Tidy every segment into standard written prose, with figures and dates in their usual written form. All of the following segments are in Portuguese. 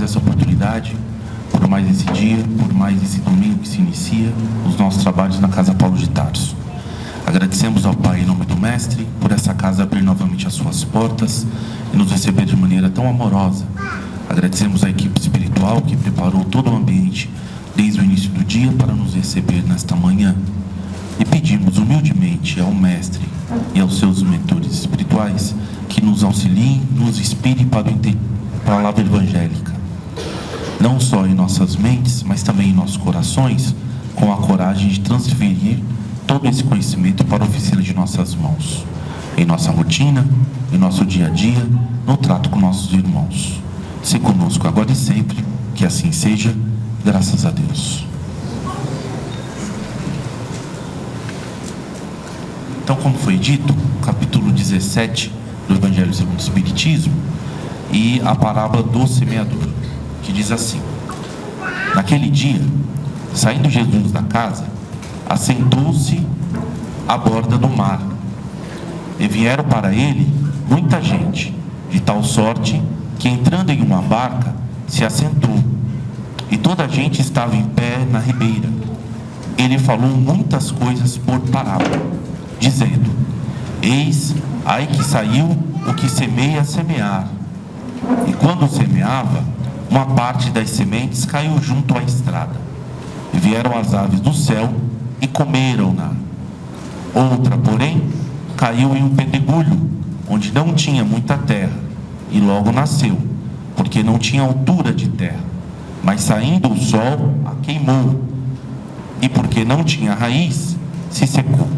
mais essa oportunidade, por mais esse dia, por mais esse domingo que se inicia os nossos trabalhos na Casa Paulo de Tarso. Agradecemos ao Pai, em nome do Mestre, por essa casa abrir novamente as suas portas e nos receber de maneira tão amorosa. Agradecemos à equipe espiritual que preparou todo o ambiente desde o início do dia para nos receber nesta manhã. E pedimos humildemente ao Mestre e aos seus mentores espirituais que nos auxiliem, nos inspirem para a palavra evangélica, não só em nossas mentes, mas também em nossos corações, com a coragem de transferir todo esse conhecimento para a oficina de nossas mãos, em nossa rotina, em nosso dia a dia, no trato com nossos irmãos. Se conosco agora e sempre, que assim seja, graças a Deus. Então, como foi dito, capítulo 17 do Evangelho segundo o Espiritismo, e a parábola do semeador, que diz assim: naquele dia, saindo Jesus da casa, assentou-se à borda do mar, e vieram para ele muita gente, de tal sorte que, entrando em uma barca, se assentou, e toda a gente estava em pé na ribeira. Ele falou muitas coisas por parábola, dizendo: eis aí que saiu o que semeia semear. E quando semeava, uma parte das sementes caiu junto à estrada, e vieram as aves do céu e comeram-na. Outra, porém, caiu em um pedregulho, onde não tinha muita terra, e logo nasceu, porque não tinha altura de terra. Mas saindo o sol, a queimou, e porque não tinha raiz, se secou.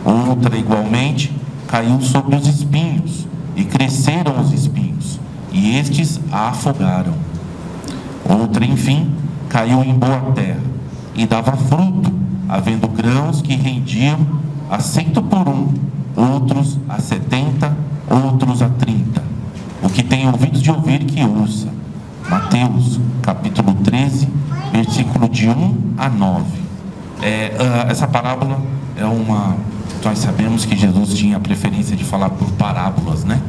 Outra, igualmente, caiu sobre os espinhos, e cresceram os espinhos, e estes a afogaram. Outra, enfim, caiu em boa terra, e dava fruto, havendo grãos que rendiam a 100 por um, outros a 70, outros a 30. O que tem ouvidos de ouvir, que ouça. Mateus, capítulo 13, versículo de 1 a 9. Essa parábola é uma... Nós sabemos que Jesus tinha a preferência de falar por parábolas, né?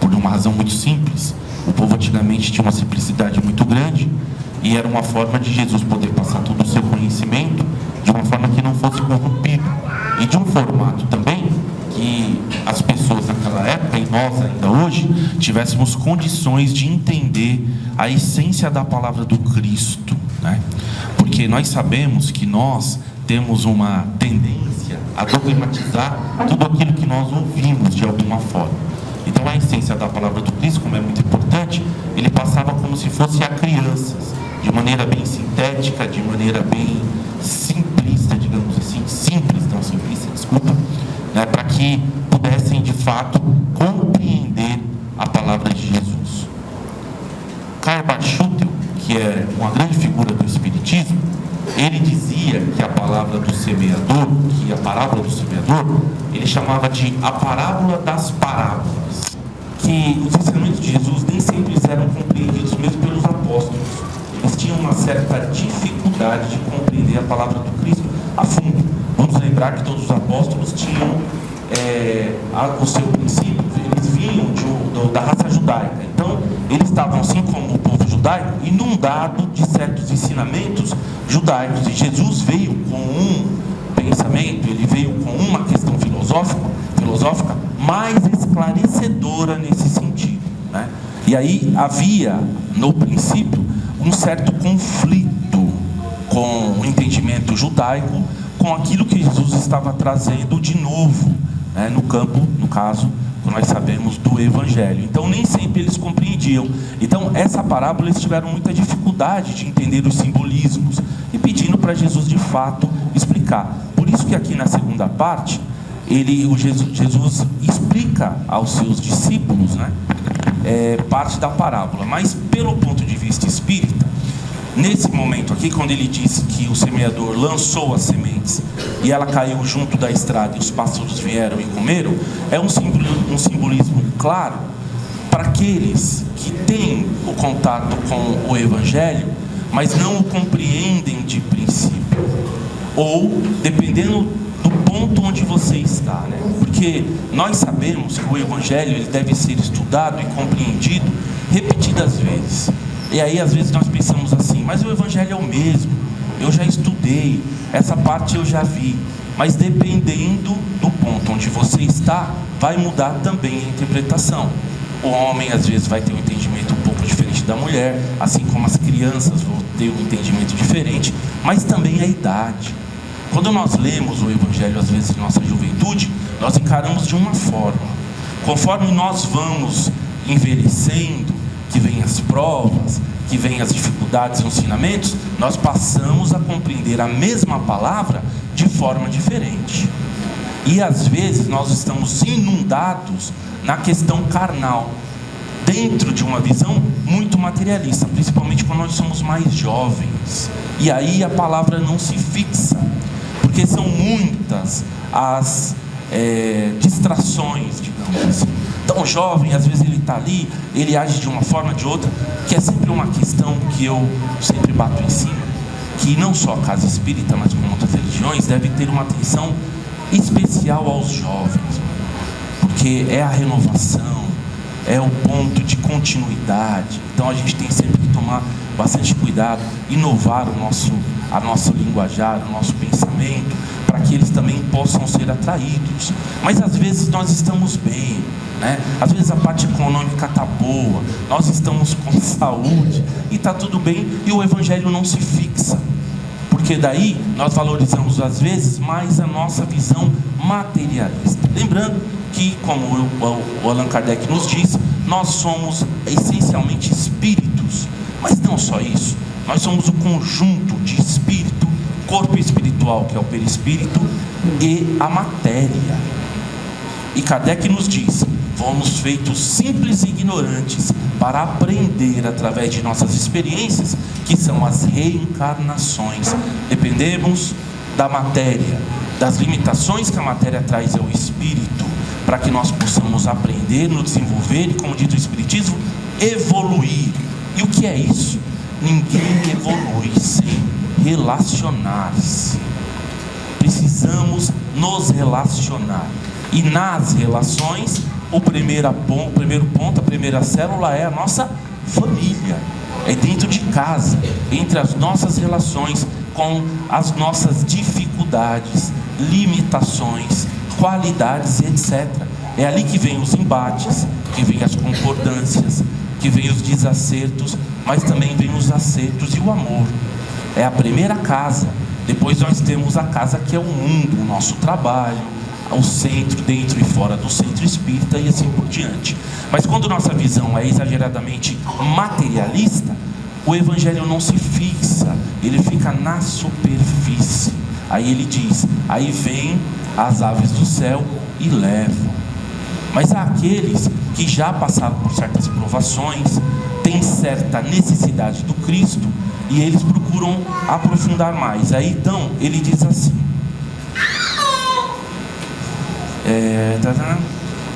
Por uma razão muito simples. O povo antigamente tinha uma simplicidade muito grande, e era uma forma de Jesus poder passar todo o seu conhecimento de uma forma que não fosse corrompido, e de um formato também que as pessoas naquela época, e nós ainda hoje, tivéssemos condições de entender a essência da palavra do Cristo, né? Porque nós sabemos que nós temos uma tendência a dogmatizar tudo aquilo que nós ouvimos de alguma forma. Então, a essência da palavra do Cristo, como é muito importante, ele passava como se fosse a crianças, de maneira bem sintética, de maneira bem simplista, digamos assim, simples, não simplista, desculpa, né, para que pudessem, de fato, compreender a palavra de Jesus. Karl Barth-Schutel, que é uma grande figura do Espiritismo, ele dizia que a palavra do semeador, que a parábola do semeador, ele chamava de a parábola das parábolas, que os ensinamentos de Jesus nem sempre eram compreendidos mesmo pelos apóstolos. Eles tinham uma certa dificuldade de compreender a palavra do Cristo a fundo. Vamos lembrar que todos os apóstolos tinham o seu princípio, eles vinham da raça judaica. Então, eles estavam, assim como o povo judaico, inundado de certos ensinamentos judaicos. E Jesus veio com um pensamento, ele veio com uma questão filosófica mais esclarecedora nesse sentido, né? E aí havia, no princípio, um certo conflito com o entendimento judaico, com aquilo que Jesus estava trazendo de novo, né, no campo, no caso, nós sabemos, do Evangelho. Então, nem sempre eles compreendiam. Então, essa parábola, eles tiveram muita dificuldade de entender os simbolismos, e pedindo para Jesus, de fato, explicar. Por isso que aqui na segunda parte, Jesus explica aos seus discípulos, né, parte da parábola. Mas, pelo ponto de vista espírita, nesse momento aqui, quando ele disse que o semeador lançou as sementes e ela caiu junto da estrada e os pássaros vieram e comeram, é um simbolismo claro para aqueles que têm o contato com o Evangelho, mas não o compreendem de princípio, ou dependendo do ponto onde você está, né? Porque nós sabemos que o Evangelho ele deve ser estudado e compreendido repetidas vezes. E aí às vezes nós pensamos assim, mas o evangelho é o mesmo, eu já estudei, essa parte eu já vi. Mas dependendo do ponto onde você está, vai mudar também a interpretação. O homem às vezes vai ter um entendimento um pouco diferente da mulher, assim como as crianças vão ter um entendimento diferente, mas também a idade. Quando nós lemos o evangelho às vezes em nossa juventude, nós encaramos de uma forma. Conforme nós vamos envelhecendo, que vem as provas, que vem as dificuldades e os ensinamentos, nós passamos a compreender a mesma palavra de forma diferente. E às vezes nós estamos inundados na questão carnal, dentro de uma visão muito materialista, principalmente quando nós somos mais jovens. E aí a palavra não se fixa, porque são muitas as distrações, digamos assim. Então o jovem, às vezes ele está ali, ele age de uma forma ou de outra, que é sempre uma questão que eu sempre bato em cima, que não só a casa espírita, mas como outras religiões, deve ter uma atenção especial aos jovens, porque é a renovação, é o ponto de continuidade. Então a gente tem sempre que tomar bastante cuidado, inovar a nosso linguajar, o nosso pensamento, para que eles também possam ser atraídos. Mas às vezes nós estamos bem, né? Às vezes a parte econômica está boa, nós estamos com saúde e está tudo bem, e o evangelho não se fixa, porque daí nós valorizamos às vezes mais a nossa visão materialista. Lembrando que, como o Allan Kardec nos diz, nós somos essencialmente espíritos, mas não só isso, nós somos o conjunto de espírito, corpo espiritual, que é o perispírito, e a matéria. E Kardec nos diz: fomos feitos simples e ignorantes para aprender através de nossas experiências, que são as reencarnações. Dependemos da matéria, das limitações que a matéria traz ao espírito, para que nós possamos aprender, nos desenvolver e, como diz o Espiritismo, evoluir. E o que é isso? Ninguém evolui sem relacionar-se. Precisamos nos relacionar. E nas relações, o primeiro ponto, a primeira célula é a nossa família. É dentro de casa, entre as nossas relações, com as nossas dificuldades, limitações, qualidades, etc. É ali que vem os embates, que vem as concordâncias, que vem os desacertos, mas também vem os acertos e o amor. É a primeira casa. Depois nós temos a casa que é o mundo, o nosso trabalho, o centro, dentro e fora do centro espírita e assim por diante. Mas quando nossa visão é exageradamente materialista, o evangelho não se fixa, ele fica na superfície. Aí ele diz: aí vêm as aves do céu e levam. Mas há aqueles que já passaram por certas provações, têm certa necessidade do Cristo, e eles procuram aprofundar mais. Aí então ele diz assim: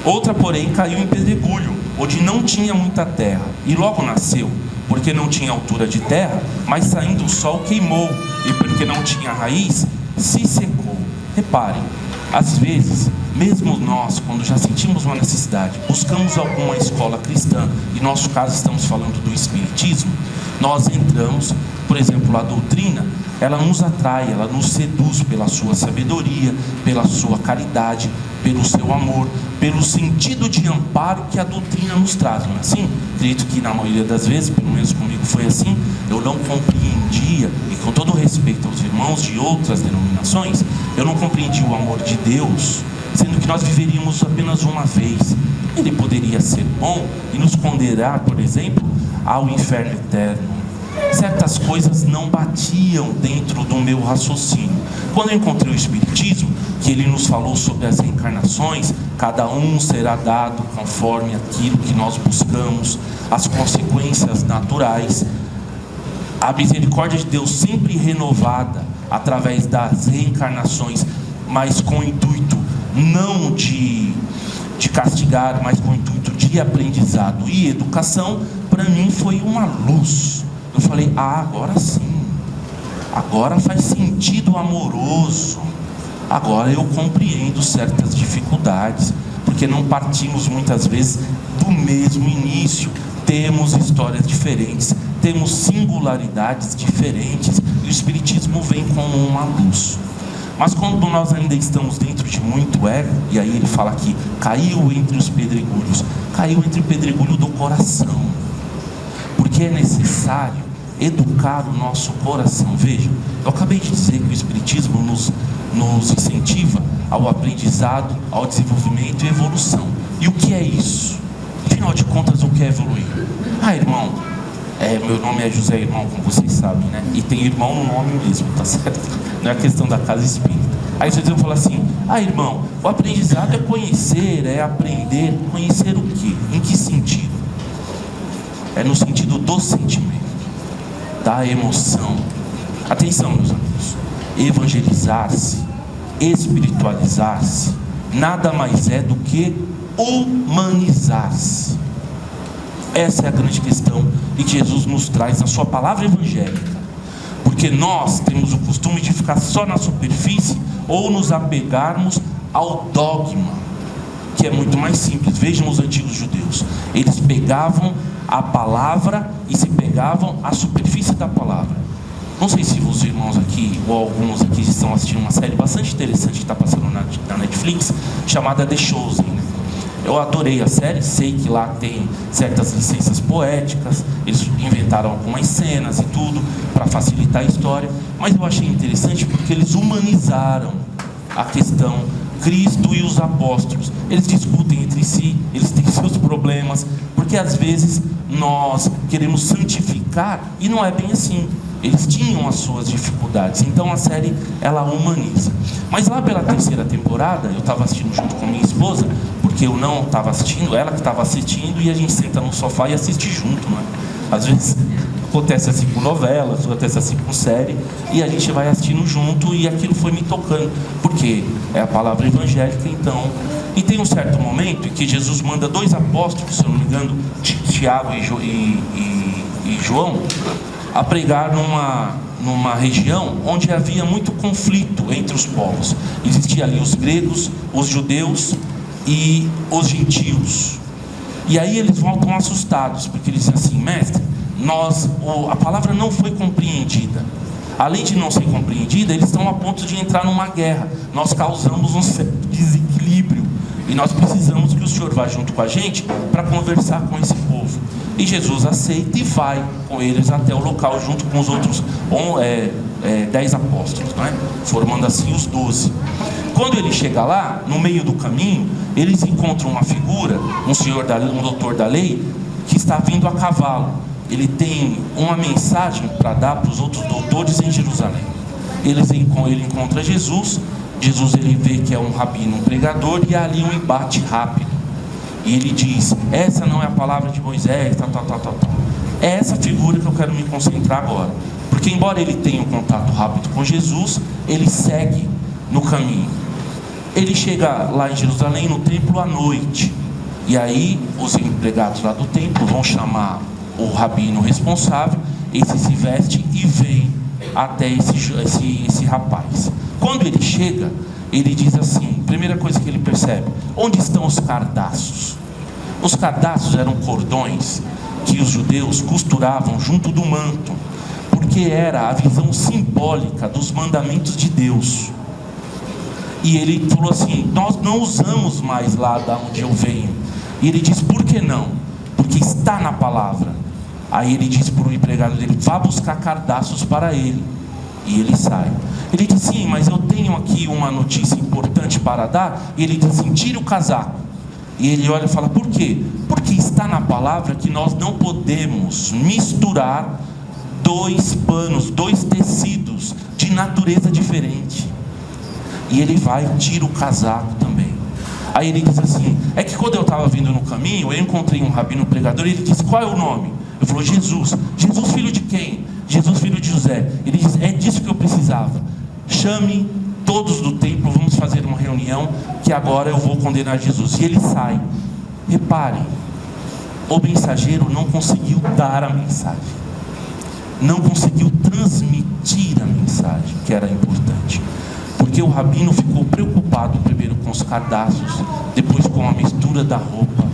outra porém caiu em pedregulho, onde não tinha muita terra, e logo nasceu, porque não tinha altura de terra, mas saindo o sol queimou, e porque não tinha raiz, se secou. Reparem, às vezes, mesmo nós, quando já sentimos uma necessidade, buscamos alguma escola cristã, e no nosso caso estamos falando do Espiritismo, nós entramos, por exemplo, a doutrina, ela nos atrai, ela nos seduz pela sua sabedoria, pela sua caridade, pelo seu amor, pelo sentido de amparo que a doutrina nos traz, não é assim? Acredito que na maioria das vezes, pelo menos comigo foi assim, eu não compreendia, e com todo respeito aos irmãos de outras denominações, eu não compreendia o amor de Deus, sendo que nós viveríamos apenas uma vez. Ele poderia ser bom e nos condenar, por exemplo, ao inferno eterno. Certas coisas não batiam dentro do meu raciocínio. Quando eu encontrei o Espiritismo, que ele nos falou sobre as reencarnações, cada um será dado conforme aquilo que nós buscamos, as consequências naturais, a misericórdia de Deus sempre renovada através das reencarnações, mas com o intuito não de castigar, mas com o intuito de aprendizado e educação, para mim foi uma luz. Eu falei: agora sim, agora faz sentido amoroso, agora eu compreendo certas dificuldades, porque não partimos muitas vezes do mesmo início, temos histórias diferentes, temos singularidades diferentes, e o Espiritismo vem como uma luz. Mas quando nós ainda estamos dentro de muito ego, e aí ele fala que caiu entre os pedregulhos, caiu entre o pedregulho do coração, porque é necessário educar o nosso coração. Veja, eu acabei de dizer que o Espiritismo nos incentiva ao aprendizado, ao desenvolvimento e evolução. E o que é isso? Afinal de contas, o que é evoluir? Irmão, meu nome é José Irmão, como vocês sabem, né? E tem irmão no nome mesmo, tá certo? Não é questão da casa espírita. Aí vocês vão falar assim: irmão, o aprendizado é conhecer, é aprender. Conhecer o quê? Em que sentido? É no sentido do sentimento, da emoção. Atenção, meus amigos, evangelizar-se, espiritualizar-se, nada mais é do que humanizar-se. Essa é a grande questão que Jesus nos traz na sua palavra evangélica, porque nós temos o costume de ficar só na superfície ou nos apegarmos ao dogma, que é muito mais simples. Vejam os antigos judeus, eles pegavam a palavra e se pegavam à superfície da palavra. Não sei se os irmãos aqui, ou alguns aqui, estão assistindo uma série bastante interessante que está passando na Netflix, chamada The Chosen, né? Eu adorei a série, sei que lá tem certas licenças poéticas, eles inventaram algumas cenas e tudo para facilitar a história, mas eu achei interessante porque eles humanizaram a questão Cristo e os apóstolos. Eles discutem entre si, eles têm seus problemas, porque às vezes nós queremos santificar e não é bem assim. Eles tinham as suas dificuldades, então a série ela humaniza. Mas lá pela terceira temporada, eu estava assistindo junto com minha esposa, porque eu não estava assistindo, ela que estava assistindo, e a gente senta no sofá e assiste junto, né? Às vezes acontece assim com novelas, acontece assim com série, e a gente vai assistindo junto, e aquilo foi me tocando, porque é a palavra evangélica. Então, e tem um certo momento em que Jesus manda 2 apóstolos, se eu não me engano, Tiago e João, a pregar numa região onde havia muito conflito entre os povos. Existia ali os gregos, os judeus e os gentios. E aí eles voltam assustados, porque eles dizem assim: mestre, a palavra não foi compreendida. Além de não ser compreendida, eles estão a ponto de entrar numa guerra. Nós causamos um certo desequilíbrio, e nós precisamos que o senhor vá junto com a gente para conversar com esse povo. E Jesus aceita e vai com eles até o local, junto com os outros 10 apóstolos, não é? Formando assim os 12. Quando ele chega lá, no meio do caminho, eles encontram uma figura, um doutor da lei, que está vindo a cavalo. Ele tem uma mensagem para dar para os outros doutores em Jerusalém. Ele encontra Jesus, ele vê que é um rabino, um pregador, e há ali um embate rápido. E ele diz: essa não é a palavra de Moisés, tal. É essa figura que eu quero me concentrar agora. Porque embora ele tenha um contato rápido com Jesus, ele segue no caminho. Ele chega lá em Jerusalém, no templo, à noite. E aí os empregados lá do templo vão chamar o rabino responsável. Esse se veste e vem até esse rapaz. Quando ele chega, ele diz assim, primeira coisa que ele percebe: onde estão os cardaços? Os cardaços eram cordões que os judeus costuravam junto do manto, porque era a visão simbólica dos mandamentos de Deus. E ele falou assim: nós não usamos mais lá da onde eu venho. E ele diz: por que não? Porque está na palavra. Aí ele diz para o empregado dele: vá buscar cardaços para ele. E ele sai. Ele diz: sim, mas eu tenho aqui uma notícia importante para dar. E ele diz assim: tira o casaco. E ele olha e fala: por quê? Porque está na palavra que nós não podemos misturar 2 panos, 2 tecidos de natureza diferente. E ele vai e tira o casaco também. Aí ele diz assim: é que quando eu estava vindo no caminho, eu encontrei um rabino pregador, e ele disse: qual é o nome? Eu falei: Jesus. Jesus filho de quem? Jesus filho de José. Ele diz: é disso que eu precisava. Chame todos do templo, vamos fazer uma reunião, que agora eu vou condenar Jesus. E ele sai. Reparem, o mensageiro não conseguiu dar a mensagem, não conseguiu transmitir a mensagem que era importante, porque o rabino ficou preocupado primeiro com os cardaços, depois com a mistura da roupa.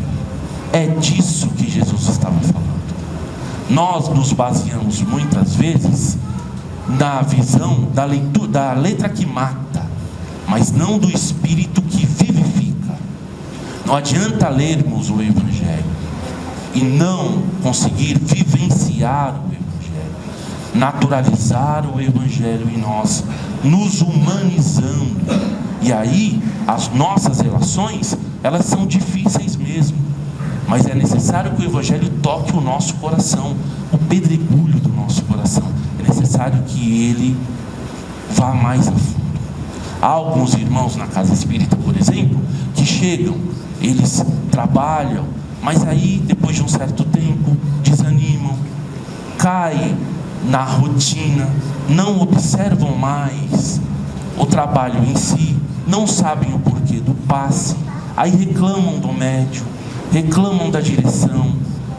É disso que Jesus estava falando. Nós nos baseamos muitas vezes na visão da leitura, da letra que mata, mas não do espírito que vivifica. Não adianta lermos o Evangelho e não conseguir vivenciar o Evangelho, naturalizar o Evangelho em nós, nos humanizando. E aí as nossas relações, elas são difíceis mesmo, mas é necessário que o Evangelho toque o nosso coração, o pedregulho do nosso coração. É necessário que ele vá mais a fundo. Há alguns irmãos na casa espírita, por exemplo, que chegam, eles trabalham, mas aí depois de um certo tempo desanimam, caem na rotina, não observam mais o trabalho em si, não sabem o porquê do passe, aí reclamam do médium, reclamam da direção,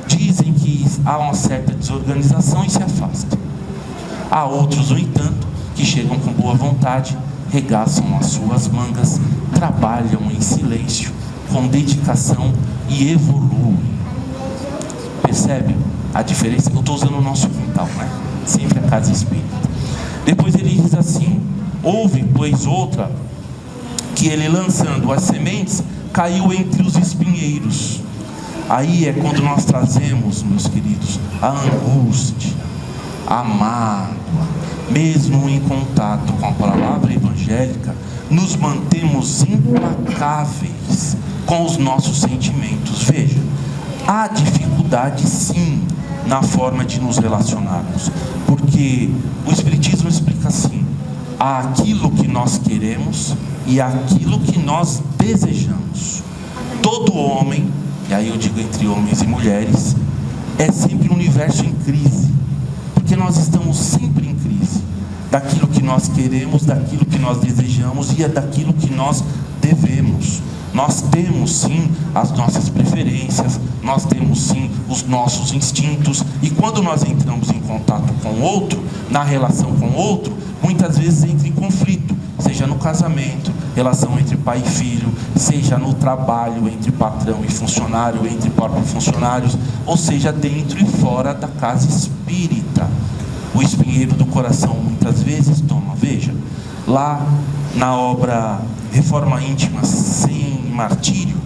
dizem que há uma certa desorganização e se afastam. Há outros, no entanto, que chegam com boa vontade, regaçam as suas mangas, trabalham em silêncio, com dedicação e evoluem. Percebe a diferença? Eu estou usando o nosso quintal, né? Sempre a casa espírita. Depois ele diz assim: houve, pois, outra, que ele, lançando as sementes, caiu entre os espinheiros. Aí é quando nós trazemos, meus queridos, a angústia, a mágoa. Mesmo em contato com a palavra evangélica, nos mantemos implacáveis com os nossos sentimentos. Veja, há dificuldade sim na forma de nos relacionarmos, porque o Espiritismo explica assim: há aquilo que nós queremos e aquilo que nós desejamos. Todo homem, e aí eu digo entre homens e mulheres, é sempre um universo em crise, porque nós estamos sempre em crise, daquilo que nós queremos, daquilo que nós desejamos e é daquilo que nós devemos. Nós temos sim as nossas preferências, nós temos sim os nossos instintos, e quando nós entramos em contato com o outro, na relação com o outro, muitas vezes entra em conflito, seja no casamento, relação entre pai e filho, seja no trabalho, entre patrão e funcionário, entre próprios funcionários, ou seja, dentro e fora da casa espírita. O espinheiro do coração muitas vezes toma. Veja, lá na obra Reforma Íntima Sem Martírio,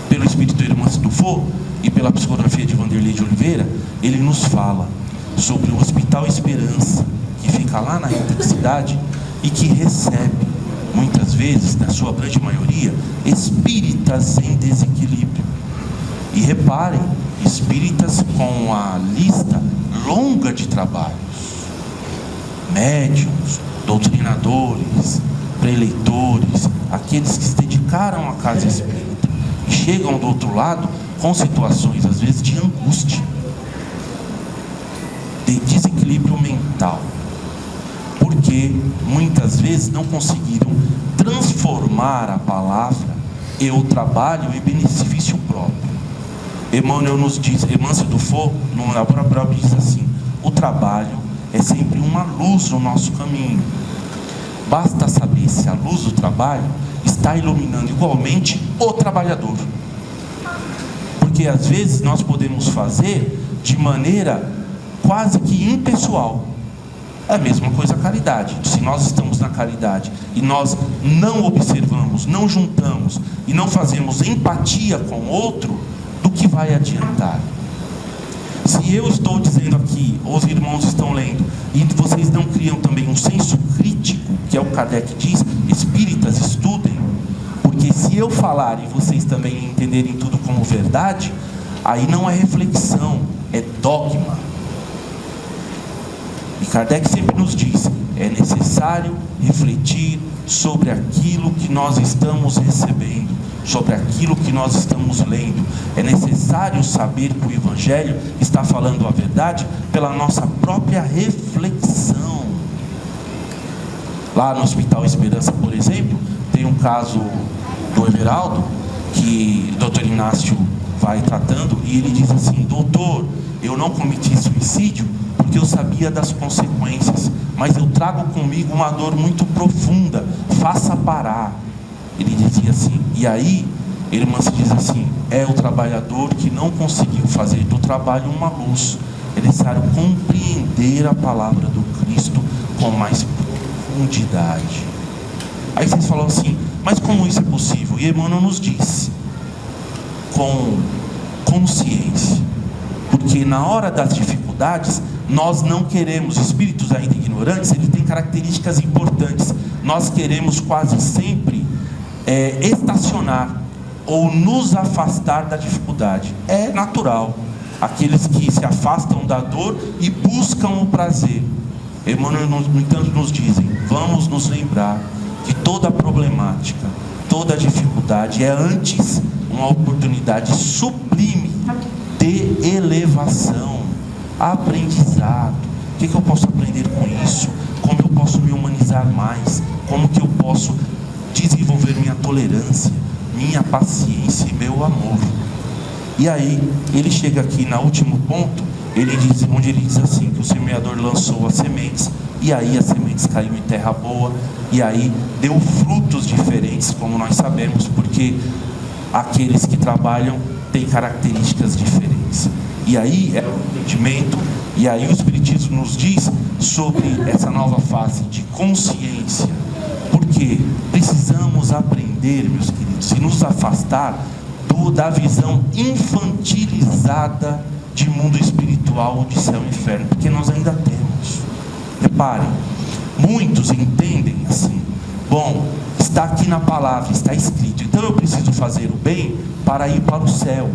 pelo Espírito Hermance Dufour e pela psicografia de Vanderlei de Oliveira, ele nos fala sobre o Hospital Esperança, que fica lá na Cidade e que recebe, muitas vezes, na sua grande maioria, espíritas em desequilíbrio. E reparem, espíritas com a lista longa de trabalhos, médiuns, doutrinadores, preleitores, aqueles que se dedicaram à casa espírita e chegam do outro lado com situações às vezes de angústia, de desequilíbrio mental, porque muitas vezes não conseguiram transformar a palavra e o trabalho em benefício próprio. Emmanuel nos diz, Hermance Dufour, no próprio diz assim: o trabalho é sempre uma luz no nosso caminho. Basta saber se a luz do trabalho está iluminando igualmente o trabalhador. Porque às vezes nós podemos fazer de maneira quase que impessoal. É a mesma coisa a caridade. Se nós estamos na caridade e nós não observamos, não juntamos e não fazemos empatia com o outro, do que vai adiantar? Se eu estou dizendo aqui, os irmãos estão lendo, e vocês não criam também um senso crítico, que é o Kardec diz, espíritas estudem, porque se eu falar e vocês também entenderem tudo como verdade, aí não é reflexão, é dogma. E Kardec sempre nos diz: é necessário refletir sobre aquilo que nós estamos recebendo, sobre aquilo que nós estamos lendo. É necessário saber que o Evangelho está falando a verdade pela nossa própria reflexão. Lá no Hospital Esperança, por exemplo, tem um caso do Everaldo, que o Dr. Inácio vai tratando, e ele diz assim: doutor, eu não cometi suicídio porque eu sabia das consequências, mas eu trago comigo uma dor muito profunda, faça parar. Ele dizia assim, e aí Irmã se diz assim: é o trabalhador que não conseguiu fazer do trabalho uma luz. É necessário compreender a palavra do Cristo com mais profundidade. Aí vocês falam assim: mas como isso é possível? E Emmanuel nos diz: com consciência. Porque na hora das dificuldades, nós não queremos, espíritos ainda ignorantes, ele tem características importantes. Nós queremos quase sempre estacionar ou nos afastar da dificuldade. É natural. Aqueles que se afastam da dor e buscam o prazer. Emmanuel, no entanto, nos dizem: vamos nos lembrar que toda problemática, toda dificuldade é antes uma oportunidade sublime de elevação, aprendizado. O que eu posso aprender com isso? Como eu posso me humanizar mais? Como que eu posso desenvolver minha tolerância, minha paciência e meu amor? E aí, ele chega aqui no último ponto, onde ele diz assim, que o semeador lançou as sementes, e aí as sementes caíram em terra boa, e aí deu frutos diferentes, como nós sabemos, porque aqueles que trabalham têm características diferentes. E aí é o entendimento, e aí o Espiritismo nos diz sobre essa nova fase de consciência, porque precisamos aprender, meus queridos, e nos afastar da visão infantilizada de mundo espiritual, de céu e inferno, porque nós ainda temos. Reparem, muitos entendem assim: bom, está aqui na palavra, está escrito, então eu preciso fazer o bem para ir para o céu.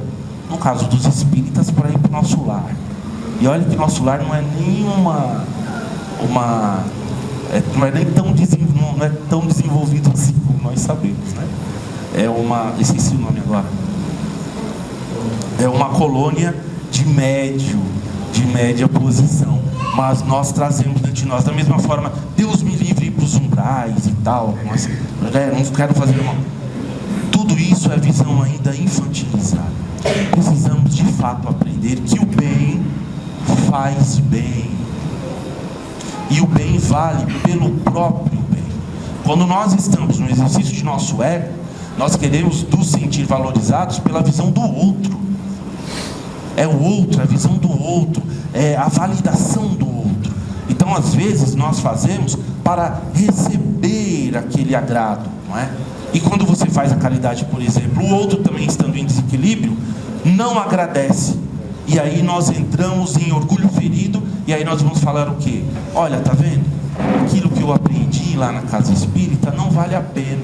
No caso dos espíritas, para ir para o nosso lar. E olha que nosso lar não é nem não é tão desenvolvido assim como nós sabemos, né? Esqueci o nome agora. É uma colônia de média posição, mas nós trazemos dentro de nós, da mesma forma, Deus me livre para os umbrais e tal, mas não quero fazer mal. Tudo isso é visão ainda infantilizada. Precisamos de fato aprender que o bem faz bem, e o bem vale pelo próprio bem. Quando nós estamos no exercício de nosso ego, nós queremos nos sentir valorizados pela visão do outro. É o outro, a visão do outro, é a validação do outro. Então, às vezes, nós fazemos para receber aquele agrado, não é? E quando você faz a caridade, por exemplo, o outro também estando em desequilíbrio, não agradece. E aí nós entramos em orgulho ferido, e aí nós vamos falar o quê? Olha, tá vendo? Aquilo que eu aprendi lá na casa espírita não vale a pena.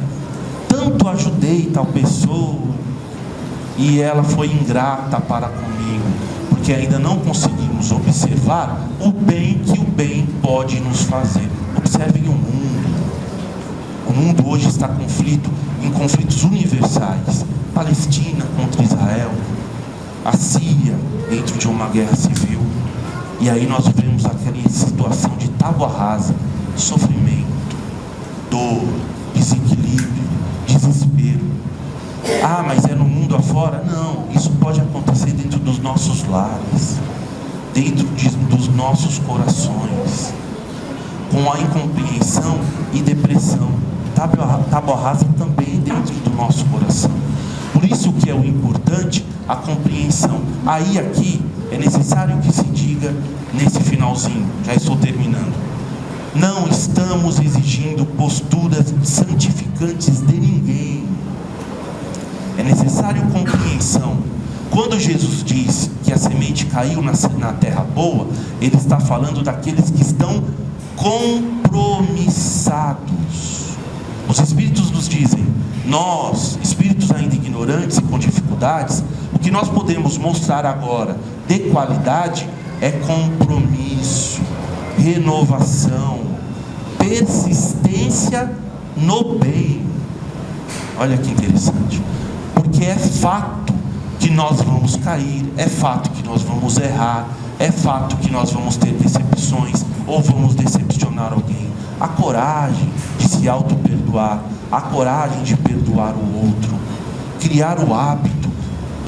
Tanto ajudei tal pessoa, e ela foi ingrata para comigo, porque ainda não conseguimos observar o bem que o bem pode nos fazer. Observem o mundo. O mundo hoje está em conflitos universais. Palestina contra Israel, a Síria dentro de uma guerra civil. E aí nós vemos aquela situação de tábua rasa, sofrimento, dor, desequilíbrio, desespero. Ah, mas é no mundo afora? Não, isso pode acontecer dentro dos nossos lares, dentro dos nossos corações, com a incompreensão e depressão. Tábua rasa também dentro do nosso coração. Por isso que é o importante, a compreensão. Aí aqui é necessário que se diga nesse finalzinho, já estou terminando: não estamos exigindo posturas santificantes de ninguém. É necessário compreensão. Quando Jesus diz que a semente caiu na terra boa, ele está falando daqueles que estão compromissados. Os espíritos nos dizem: nós, espíritos ainda ignorantes e com dificuldades, o que nós podemos mostrar agora de qualidade é compromisso, renovação, persistência no bem. Olha que interessante. Porque é fato que nós vamos cair, é fato que nós vamos errar, é fato que nós vamos ter decepções, ou vamos decepcionar alguém. A coragem de se auto-perdoar, a coragem de perdoar o outro, criar o hábito.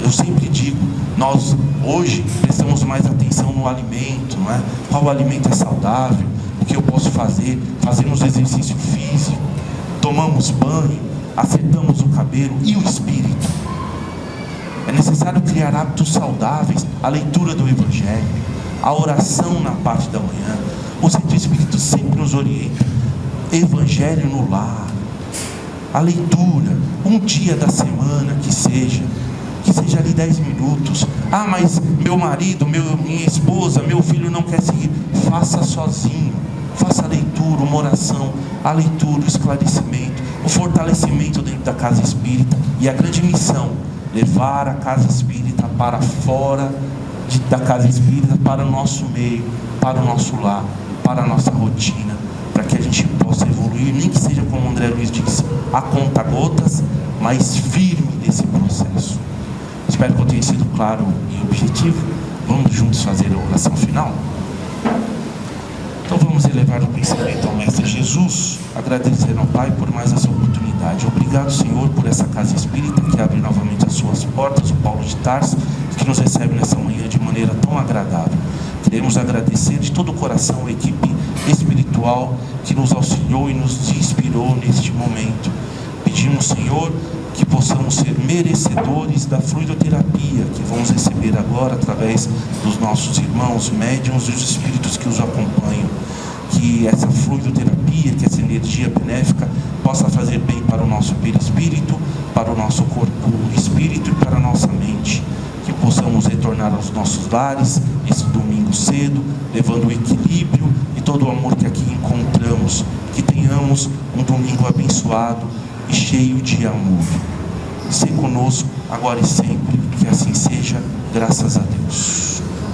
Eu sempre digo, nós hoje prestamos mais atenção no alimento, não é? Qual alimento é saudável, o que eu posso fazer, fazemos exercício físico, tomamos banho, acertamos o cabelo. E o espírito? necessário criar hábitos saudáveis, a leitura do Evangelho, a oração na parte da manhã. O Santo Espírito sempre nos orienta. Evangelho no lar, a leitura, um dia da semana que seja ali 10 minutos. Ah, mas meu marido, minha esposa, meu filho não quer seguir. Faça sozinho, faça a leitura, uma oração, a leitura, o esclarecimento, o fortalecimento dentro da casa espírita. E a grande missão, levar a casa espírita para fora da casa espírita, para o nosso meio, para o nosso lar, para a nossa rotina, para que a gente possa evoluir, nem que seja como o André Luiz disse, a conta-gotas, mas firme nesse processo. Espero que eu tenha sido claro e objetivo. Vamos juntos fazer a oração final? Então vamos elevar o pensamento ao Mestre Jesus, agradecendo ao Pai por mais essa oportunidade. Obrigado, Senhor, por essa casa espírita que abre novamente as suas portas, o Paulo de Tarso, que nos recebe nessa manhã de maneira tão agradável. Queremos agradecer de todo o coração a equipe espiritual que nos auxiliou e nos inspirou neste momento. Pedimos, Senhor, que possamos ser merecedores da fluidoterapia que vamos receber agora através dos nossos irmãos médiuns e os espíritos que os acompanham. Que essa fluidoterapia, que essa energia benéfica possa fazer bem para o nosso perispírito, para o nosso corpo espírito e para a nossa mente. Que possamos retornar aos nossos lares esse domingo cedo, levando o equilíbrio e todo o amor que aqui encontramos. Que tenhamos um domingo abençoado e cheio de amor. Se conosco, agora e sempre, que assim seja, graças a Deus.